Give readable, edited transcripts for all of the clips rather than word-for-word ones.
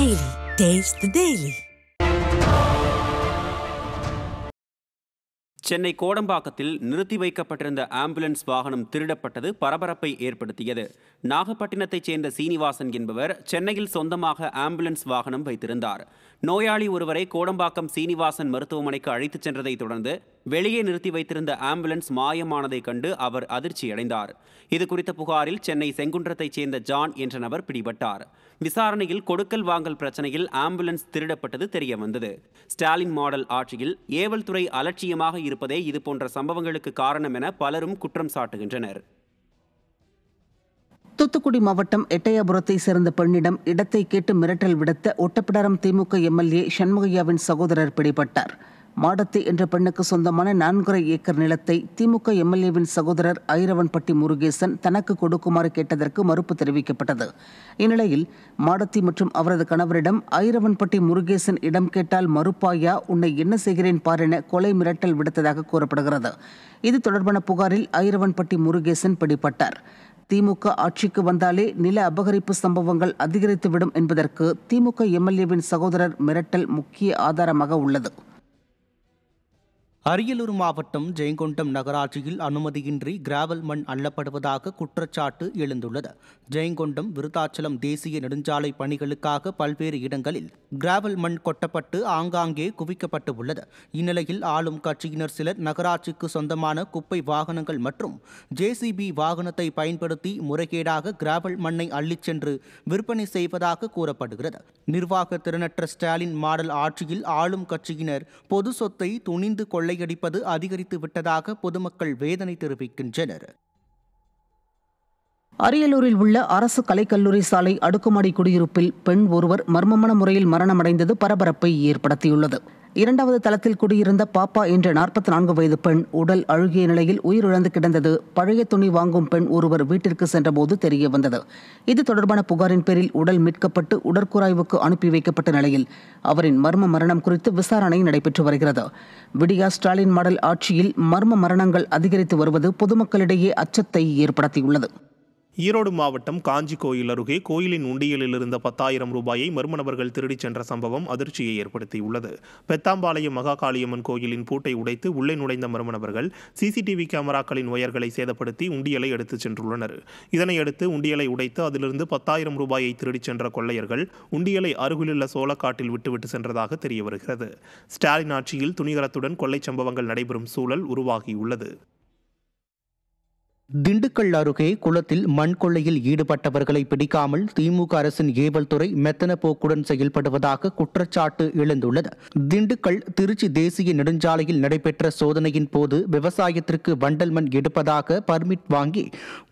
Daily. Taste the Daily. Chennai கோடம்பாக்கத்தில் நிறுத்தி வைக்கப்பட்டிருந்த ambulance வாகனம் திருடப்பட்டது பரபரப்பை ஏற்படுத்தியது. நாகப்பட்டினத்தைச் சேர்ந்த சீனிவாசன் என்பவர் சென்னையில் சொந்தமாக ஆம்புலன்ஸ் வாகனம் வைத்திருந்தார். நோயாளி ஒருவரை கோடம்பாக்கம் சீனிவாசன் மருத்துவமனைக்கு அழைத்துச் சென்றதைத் தொடர்ந்து வெளியே நிறுத்தி வைத்திருந்த ஆம்புலன்ஸ் மாயமானதைக் கண்டு அவர் அதிர்ச்சியடைந்தார். இதுகுறித்த புகாரில் சென்னை செங்குன்றத்தைச் சேர்ந்த ஜான் என்ற நபர் பிடிபட்டார். விசாரணையில் கொடுக்கல் வாங்கல் பிரச்சனையில் ஆம்புலன்ஸ் திருடப்பட்டது தெரியவந்தது. ஸ்டாலின் மாடல் ஆட்சியில் ஏவல் துறை அலட்சியமாக இருப்பதே இதுபோன்ற சம்பவங்களுக்கு காரணம் என பலரும் குற்றம் சாட்டுகின்றனர். தூத்துக்குடி மாவட்டம் எட்டயபுரத்தை சேர்ந்த பெண்ணிடம் இடத்தை கேட்டு மிரட்டல் விடுத்த ஒட்டப்பிடாரம் திமுக எம்எல்ஏ சண்முகையாவின் சகோதரர் பிடிபட்டார். மாடத்தி என்ற பெண்ணுக்கு சொந்தமான 4.5 ஏக்கர் நிலத்தை திமுக எம்எல்ஏவின் சகோதரர் ஐரவன்பட்டி முருகேசன் தனக்கு கொடுக்குமாறு கேட்டதற்கு மறுப்பு தெரிவிக்கப்பட்டது. இந்நிலையில் மாடத்தி மற்றும் அவரது கணவரிடம் ஐரவன்பட்டி முருகேசன் இடம் கேட்டால் மறுப்பாயா, உன்னை என்ன செய்கிறேன் பார் என கொலை மிரட்டல் விடுத்ததாக கூறப்படுகிறது. இது தொடர்பான புகாரில் ஐரவன்பட்டி முருகேசன் பிடிபட்டார். திமுக ஆட்சிக்கு வந்தாலே நில அபகரிப்பு சம்பவங்கள் அதிகரித்துவிடும் என்பதற்கு திமுக எம்எல்ஏவின் சகோதரர் மிரட்டல் முக்கிய ஆதாரமாக உள்ளது. அரியலூர் மாவட்டம் ஜெயங்கொண்டம் நகராட்சியில் அனுமதியின்றி கிராவல் மண் அள்ளப்படுவதாக குற்றச்சாட்டு எழுந்துள்ளது. ஜெயங்கொண்டம் விருத்தாச்சலம் தேசிய நெடுஞ்சாலை பணிகளுக்காக பல்வேறு இடங்களில் கிராவல் மண் கொட்டப்பட்டு ஆங்காங்கே குவிக்கப்பட்டு உள்ளது. இந்நிலையில் ஆளும் கட்சியினர் சிலர் நகராட்சிக்கு சொந்தமான குப்பை வாகனங்கள் மற்றும் ஜேசிபி வாகனத்தை பயன்படுத்தி முறைகேடாக கிராவல் மண்ணை அள்ளிச் சென்று விற்பனை செய்வதாக கூறப்படுகிறது. நிர்வாக திறனற்ற ஸ்டாலின் மாடல் ஆட்சியில் ஆளும் கட்சியினர் பொது சொத்தை துணிந்து கொள்ளையடிப்பது அதிகரித்து விட்டதாக பொதுமக்கள் வேதனை தெரிவிக்கின்றனர். அரியலூரில் உள்ள அரசு கலைக்கல்லூரி சாலை அடுக்குமாடி குடியிருப்பில் பெண் ஒருவர் மர்மமான முறையில் மரணமடைந்தது பரபரப்பை ஏற்படுத்தியுள்ளது. 2வது தளத்தில் குடியிருந்த பாப்பா என்ற 44 வயது பெண் உடல் அழுகிய நிலையில் உயிரிழந்து கிடந்தது பழைய துணி வாங்கும் பெண் ஒருவர் வீட்டிற்கு சென்றபோது தெரிய வந்தது. இது தொடர்பான புகாரின் பேரில் உடல் மீட்கப்பட்டு உடற்கூராய்வுக்கு அனுப்பி வைக்கப்பட்ட நிலையில் அவரின் மர்ம மரணம் குறித்து விசாரணை நடைபெற்று வருகிறது. விடியா ஸ்டாலின் மாடல் ஆட்சியில் மர்ம மரணங்கள் அதிகரித்து வருவது பொதுமக்களிடையே அச்சத்தை ஏற்படுத்தியுள்ளது. ஈரோடு மாவட்டம் காஞ்சி கோயில் அருகே கோயிலின் உண்டியலில் இருந்த 10,000 ரூபாயை மர்ம நபர்கள் திருடிச் சென்ற சம்பவம் அதிர்ச்சியை ஏற்படுத்தியுள்ளது. பெத்தாம்பாளையம் மகாகாளியம்மன் கோயிலின் பூட்டை உடைத்து உள்ளே நுழைந்த மர்ம நபர்கள் சிசிடிவி கேமராக்களின் ஒயர்களை சேதப்படுத்தி உண்டியலை எடுத்துச் சென்றுள்ளனர். இதனையடுத்து உண்டியலை உடைத்து அதிலிருந்து 10,000 ரூபாயை திருடிச் சென்ற கொள்ளையர்கள் உண்டியலை அருகிலுள்ள சோளக்காட்டில் விட்டுவிட்டு சென்றதாக தெரியவருகிறது. ஸ்டாலின் ஆட்சியில் துணிகரத்துடன் கொள்ளை சம்பவங்கள் நடைபெறும் சூழல் உருவாகியுள்ளது. திண்டுக்கல் அருகே குளத்தில் மண் கொள்ளையில் ஈடுபட்டவர்களை பிடிக்காமல் திமுக அரசின் ஏவல் துறை மெத்தன போக்குடன் செயல்படுவதாக குற்றச்சாட்டு எழுந்துள்ளது. திண்டுக்கல் திருச்சி தேசிய நெடுஞ்சாலையில் நடைபெற்ற சோதனையின் போது விவசாயத்திற்கு வண்டல் மண் எடுப்பதாக பர்மிட் வாங்கி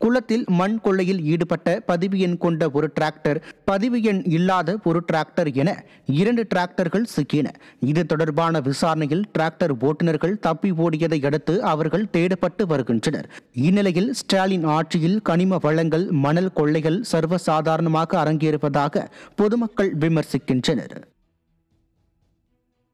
குளத்தில் மண் கொள்ளையில் ஈடுபட்ட பதிவு எண் கொண்ட ஒரு டிராக்டர், பதிவு எண் இல்லாத ஒரு டிராக்டர் என 2 டிராக்டர்கள் சிக்கின. இது தொடர்பான விசாரணையில் டிராக்டர் ஓட்டுநர்கள் தப்பி ஓடியதை அடுத்து அவர்கள் தேடப்பட்டு வருகின்றனர். இந்நிலையில் ஸ்டாலின் ஆட்சியில் கனிம வளங்கள், மணல் கொள்ளைகள் சர்வசாதாரணமாக அரங்கேறுவதாக பொதுமக்கள் விமர்சிக்கின்றனர்.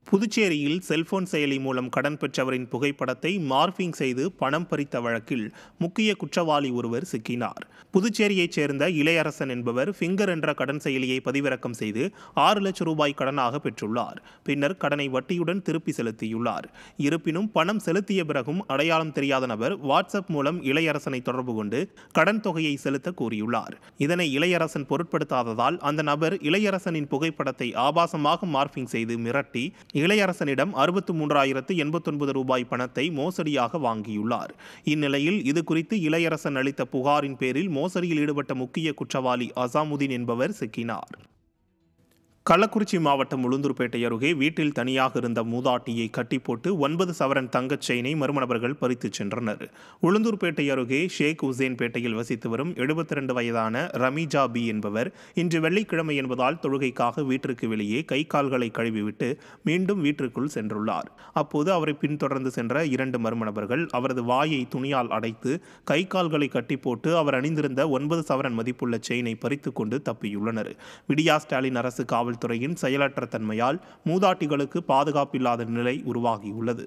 புதுச்சேரியில் செல்போன் செயலி மூலம் கடன் பெற்றவரின் புகைப்படத்தை மார்பிங் செய்து பணம் பறித்த வழக்கில் முக்கிய குற்றவாளி ஒருவர் சிக்கினார். புதுச்சேரியைச் சேர்ந்த இளையரசன் என்பவர் ஃபிங்கர் என்ற கடன் செயலியை பதிவிறக்கம் செய்து 6 லட்சம் ரூபாய் கடனாக பெற்றுள்ளார். பின்னர் கடனை வட்டியுடன் திருப்பி செலுத்தியுள்ளார். இருப்பினும் பணம் செலுத்திய பிறகும் அடையாளம் தெரியாத நபர் வாட்ஸ்அப் மூலம் இளையரசனை தொடர்பு கொண்டு கடன் தொகையை செலுத்த கூறியுள்ளார். இதனை இளையரசன் பொருட்படுத்தாததால் அந்த நபர் இளையரசனின் புகைப்படத்தை ஆபாசமாக மார்பிங் செய்து மிரட்டி இளையரசனிடம் 63,089 ரூபாய் பணத்தை மோசடியாக வாங்கியுள்ளார். இந்நிலையில் இது குறித்து இளையரசன் அளித்த புகாரின் பேரில் மோசடியில் ஈடுபட்ட முக்கிய குற்றவாளி அசாமுதீன் என்பவர் சிக்கினார். கள்ளக்குறிச்சி மாவட்டம் உளுந்தூர்பேட்டை அருகே வீட்டில் தனியாக இருந்த மூதாட்டியை கட்டி போட்டு 9 சவரன் தங்கச் செயினை மர்ம நபர்கள் பறித்துச் சென்றனர். உளுந்தூர்பேட்டை அருகே ஷேக் உசேன் பேட்டையில் வசித்து வரும் 72 வயதான ரமீஜா பி என்பவர் இன்று வெள்ளிக்கிழமை என்பதால் தொழுகைக்காக வீட்டிற்கு வெளியே கை கால்களை கழுவிவிட்டு மீண்டும் வீட்டிற்குள் சென்றுள்ளார். அப்போது அவரை பின்தொடர்ந்து சென்ற 2 மர்ம நபர்கள் அவரது வாயை துணியால் அடைத்து கை கால்களை கட்டி போட்டு அவர் அணிந்திருந்த 9 சவரன் மதிப்புள்ள செயினை பறித்து கொண்டு தப்பியுள்ளனர். விடியா ஸ்டாலின் அரசு காவல்துறையின் செயலற்ற தன்மையால் மூதாட்டிகளுக்கு பாதுகாப்பில்லாத நிலை உருவாகியுள்ளது.